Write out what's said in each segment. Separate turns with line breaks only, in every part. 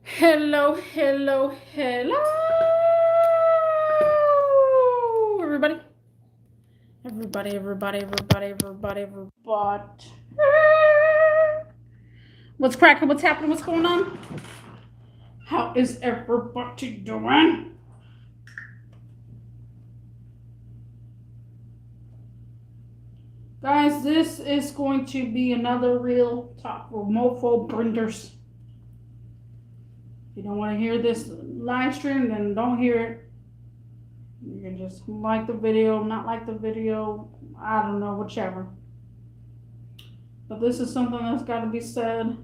Hello, hello, hello, everybody. Everybody. What's cracking? What's happening? What's going on? How is everybody doing? Guys, this is going to be another real talk for mofo printers. If you don't want to hear this live stream, then don't hear it. You can just like the video, not like the video, I don't know, whichever. But this is something that's got to be said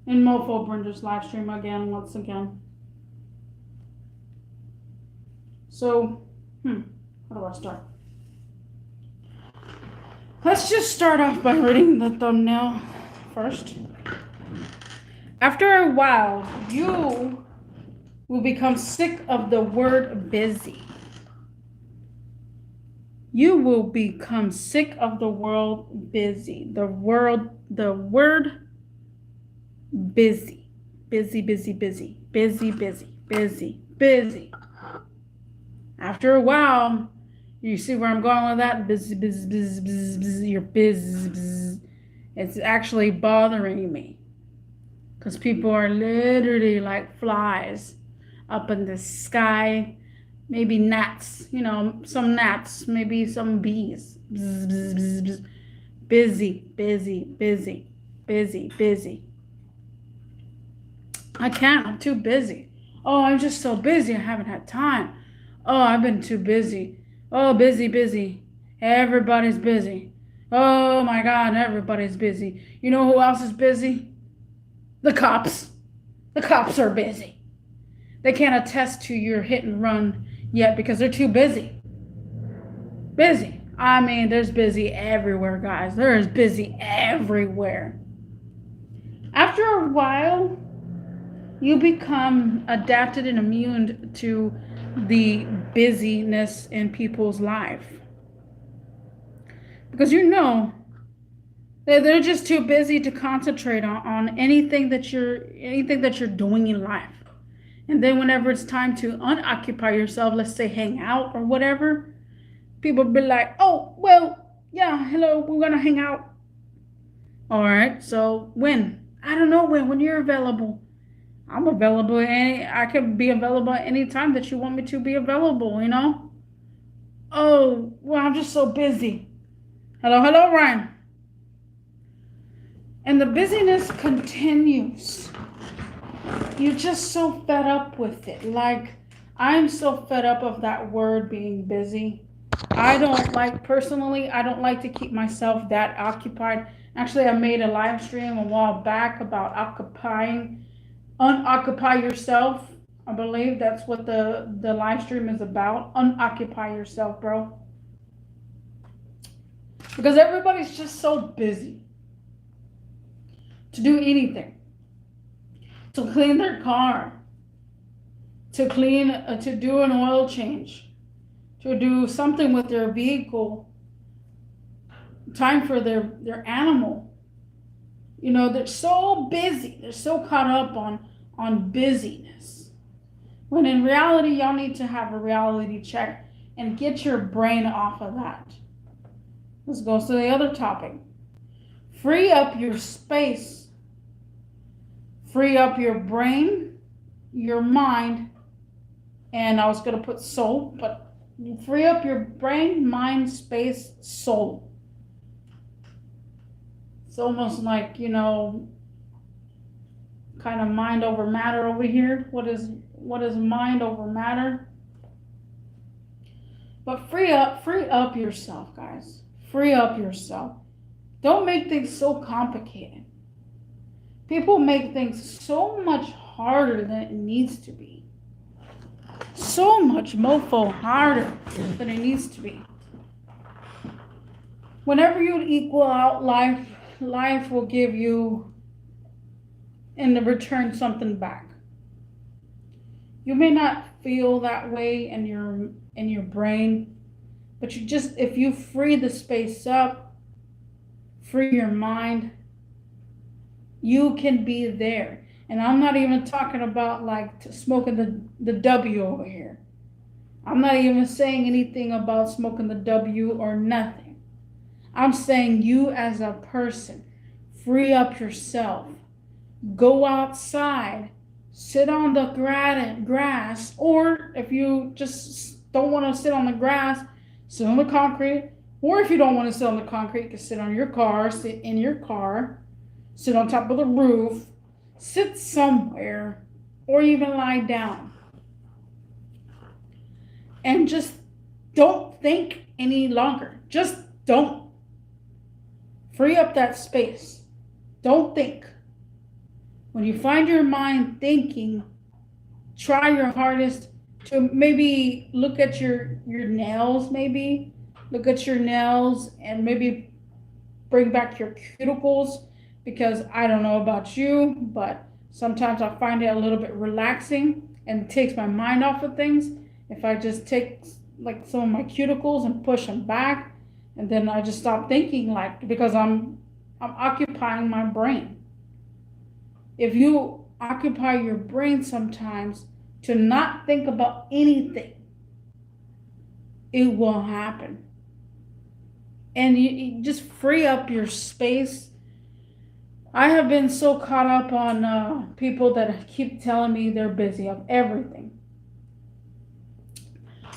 in Mofo Printers live stream again, once again. So, how do I start? Let's just start off by reading the thumbnail first. After a while, you will become sick of the word busy. You will become sick of the word busy. The word busy. Busy. After a while, you see where I'm going with that? Busy. You're busy. It's actually bothering me. Because people are literally like flies up in the sky. Maybe gnats, some gnats, maybe some bees. Busy. I can't, I'm too busy. Oh, I'm just so busy, I haven't had time. Oh, I've been too busy. Oh, busy. Everybody's busy. Oh my God, everybody's busy. You know who else is busy? The cops. The cops are busy. They can't attest to your hit and run yet because they're too busy. Busy. I mean, there's busy everywhere, guys. There is busy everywhere. After a while, you become adapted and immune to the busyness in people's life. Because they're just too busy to concentrate on anything that you're doing in life. And then whenever it's time to unoccupy yourself, let's say hang out or whatever, people be like, oh, well, yeah, hello, we're going to hang out. All right, so when? I don't know when you're available. I'm available. I can be available at any time that you want me to be available, Oh, well, I'm just so busy. Hello, Ryan. And the busyness continues. You're just so fed up with it. Like, I'm so fed up of that word being busy. Personally, I don't like to keep myself that occupied. Actually, I made a live stream a while back about unoccupy yourself. I believe that's what the live stream is about. Unoccupy yourself, bro. Because everybody's just so busy to do anything. To clean their car, to do an oil change, to do something with their vehicle, time for their animal. They're so busy. They're so caught up on busyness. When in reality, y'all need to have a reality check and get your brain off of that. Let's go to the other topic. Free up your space. Free up your brain, your mind, and I was going to put soul, but free up your brain, mind, space, soul. It's almost like, kind of mind over matter over here. What is mind over matter? But free up yourself, guys. Free up yourself. Don't make things so complicated. People make things so much harder than it needs to be. So much mofo harder than it needs to be. Whenever you equal out life will give you in the return something back. You may not feel that way in your brain, but if you free the space up, free your mind, you can be there. And I'm not even talking about like smoking the W over here. I'm not even saying anything about smoking the W or nothing. I'm saying you as a person, free up yourself. Go outside, sit on the grass, or if you just don't want to sit on the grass, sit on the concrete. Or if you don't want to sit on the concrete, you can sit on your car, sit in your car, sit on top of the roof, sit somewhere, or even lie down. And just don't think any longer. Just don't. Free up that space. Don't think. When you find your mind thinking, try your hardest to maybe look at your nails, maybe. Look at your nails and maybe bring back your cuticles, because I don't know about you, but sometimes I find it a little bit relaxing and it takes my mind off of things. If I just take like some of my cuticles and push them back, and then I just stop thinking, like, because I'm occupying my brain. If you occupy your brain sometimes to not think about anything, it will happen. And you just free up your space. I have been so caught up on people that keep telling me they're busy of everything.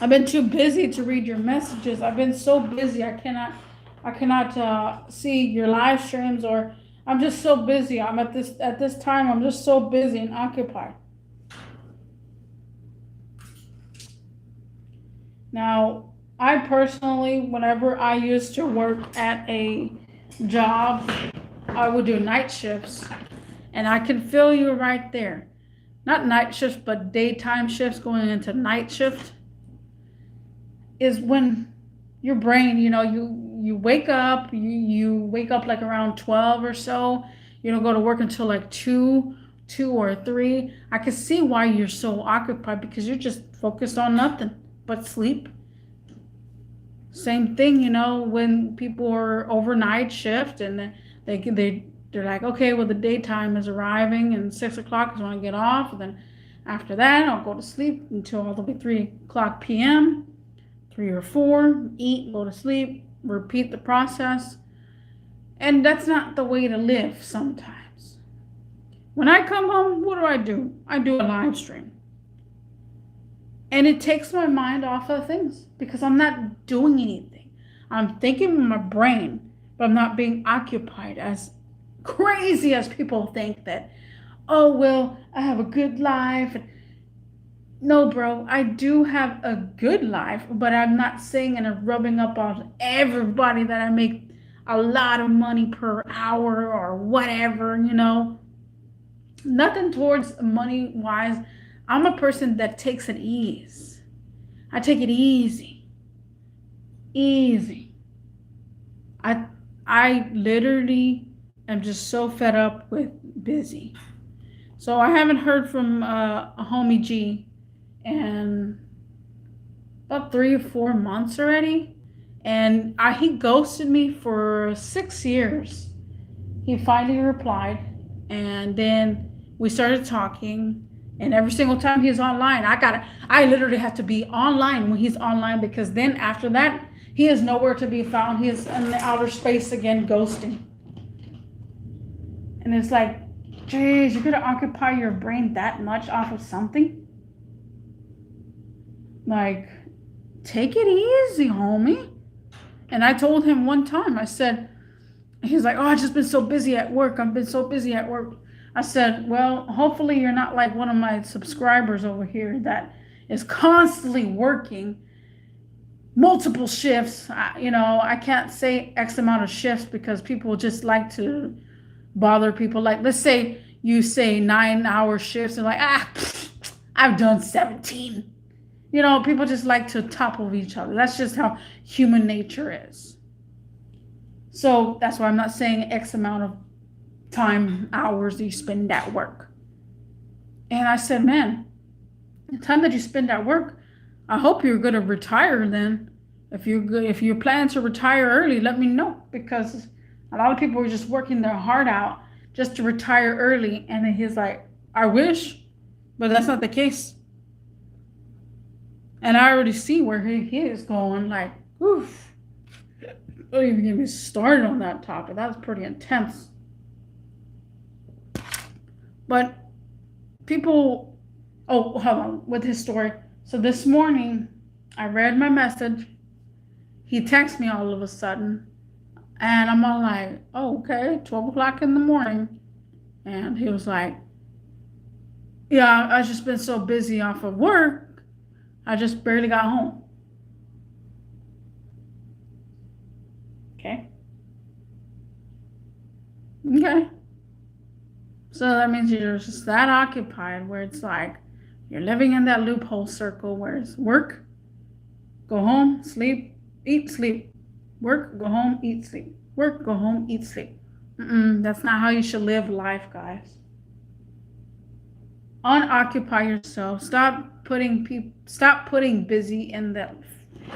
I've been too busy to read your messages. I've been so busy. I cannot see your live streams, or I'm just so busy. I'm at this time. I'm just so busy and occupied. Now, I personally, whenever I used to work at a job, I would do night shifts, and I can feel you right there. Not night shifts, but daytime shifts going into night shift is when your brain, you wake up, you wake up like around 12 or so. You don't go to work until like 2 or 3. I can see why you're so occupied, because you're just focused on nothing but sleep. Same thing, when people are overnight shift and they're like, okay, well, the daytime is arriving and 6 o'clock is when I get off. And then after that, I'll go to sleep until it'll be 3 o'clock p.m., 3 or 4, eat, go to sleep, repeat the process. And that's not the way to live sometimes. When I come home, what do? I do a live stream. And it takes my mind off of things because I'm not doing anything. I'm thinking in my brain, but I'm not being occupied as crazy as people think that, oh, well, I have a good life. No, bro, I do have a good life, but I'm not saying and rubbing up on everybody that I make a lot of money per hour or whatever, Nothing towards money wise. I'm a person that takes it easy. I take it easy. Easy. I literally am just so fed up with busy. So I haven't heard from a homie G in about 3 or 4 months already. And he ghosted me for 6 years. He finally replied, and then we started talking. And every single time he's online, I literally have to be online when he's online, because then after that, he is nowhere to be found. He is in the outer space again, ghosting. And it's like, geez, you're going to occupy your brain that much off of something? Like, take it easy, homie. And I told him one time, I said, he's like, oh, I've just been so busy at work. I've been so busy at work. I said, well, hopefully you're not like one of my subscribers over here that is constantly working multiple shifts. I can't say X amount of shifts because people just like to bother people. Like, let's say you say 9-hour shifts and like, I've done 17. People just like to topple each other. That's just how human nature is. So that's why I'm not saying X amount of hours that you spend at work. And I said, man, the time that you spend at work, I hope you're going to retire then. If you're planning to retire early, let me know, because a lot of people are just working their heart out just to retire early. And then he's like, I wish, but that's not the case. And I already see where he is going. Like, oof. Don't even get me started on that topic. That's pretty intense. But people, oh, hold on, with his story. So this morning, I read my message. He texts me all of a sudden. And I'm all like, oh, okay, 12 o'clock in the morning. And he was like, yeah, I've just been so busy off of work. I just barely got home. Okay. Okay. So that means you're just that occupied where it's like you're living in that loophole circle where it's work, go home, sleep, eat, sleep. Work, go home, eat, sleep. Work, go home, eat, sleep. That's not how you should live life, guys. Unoccupy yourself. Stop putting busy in the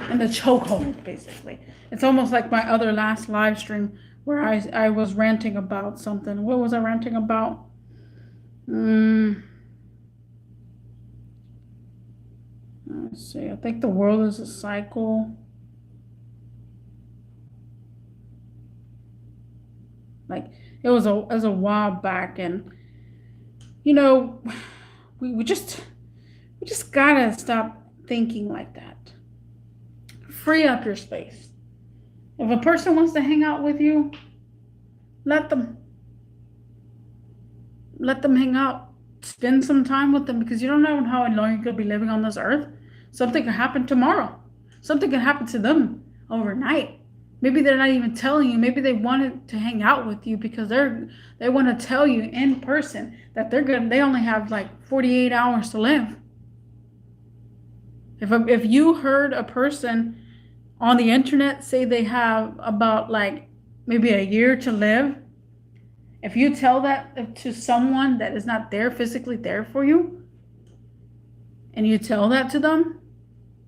chokehold, basically. It's almost like my other last live stream where I was ranting about something. What was I ranting about? Let's see. I think the world is a cycle. Like it was a while back, and you know, we just gotta stop thinking like that. Free up your space. If a person wants to hang out with you, let them hang out. Spend some time with them because you don't know how long you're gonna be living on this earth. Something could happen tomorrow. Something could happen to them overnight. Maybe they're not even telling you. Maybe they wanted to hang out with you because they want to tell you in person that they only have like 48 hours to live. If you heard a person on the internet say they have about like maybe a year to live, if you tell that to someone that is not there physically there for you, and you tell that to them,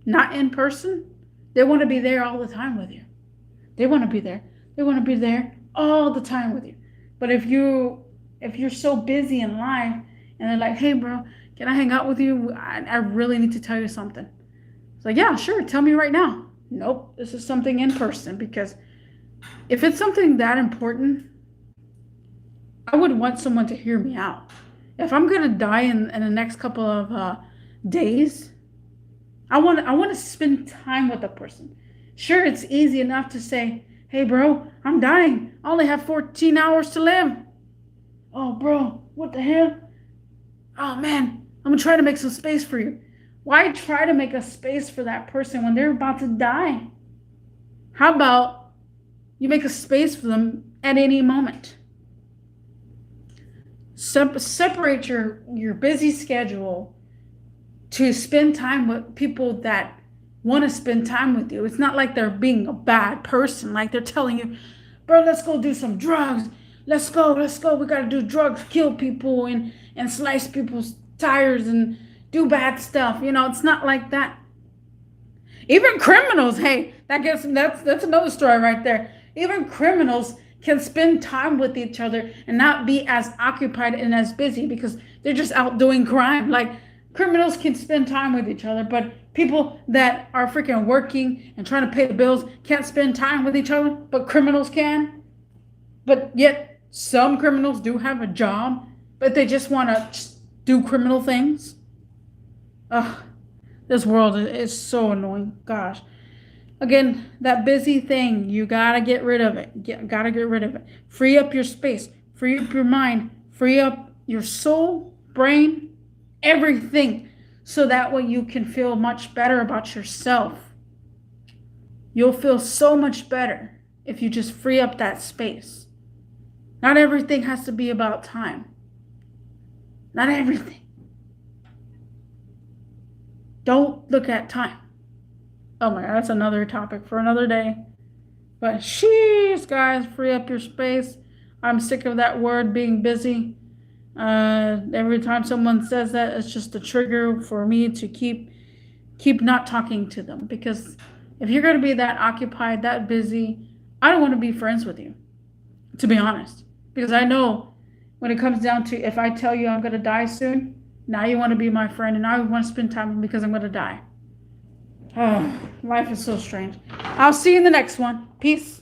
not in person, they want to be there all the time with you. They want to be there. They want to be there all the time with you. But if you're so busy in life and they're like, hey, bro, can I hang out with you? I really need to tell you something. It's like, yeah, sure. Tell me right now. Nope. This is something in person because if it's something that important, I would want someone to hear me out. If I'm going to die in the next couple of days, I want to spend time with the person. Sure, it's easy enough to say, hey, bro, I'm dying. I only have 14 hours to live. Oh, bro, what the hell? Oh, man, I'm going to try to make some space for you. Why try to make a space for that person when they're about to die? How about you make a space for them at any moment? Separate your busy schedule to spend time with people that want to spend time with you. It's not like they're being a bad person, like they're telling you, bro, let's go do some drugs. Let's go. We got to do drugs, kill people and slice people's tires and do bad stuff. It's not like that. Even criminals, hey, that's another story right there. Even criminals can spend time with each other and not be as occupied and as busy because they're just out doing crime. Like criminals can spend time with each other, but people that are freaking working and trying to pay the bills can't spend time with each other, but criminals can. But yet some criminals do have a job, but they just want to do criminal things. Ugh, this world is so annoying. Gosh. Again, that busy thing, you gotta get rid of it. Gotta get rid of it. Free up your space. Free up your mind. Free up your soul, brain, everything. So that way you can feel much better about yourself. You'll feel so much better if you just free up that space. Not everything has to be about time. Not everything. Don't look at time. Oh my God, that's another topic for another day. But sheesh, guys, free up your space. I'm sick of that word, being busy. Every time someone says that, it's just a trigger for me to keep not talking to them. Because if you're going to be that occupied, that busy, I don't want to be friends with you, to be honest. Because I know when it comes down to if I tell you I'm going to die soon, now you want to be my friend and I want to spend time with me because I'm going to die. Oh, life is so strange. I'll see you in the next one. Peace.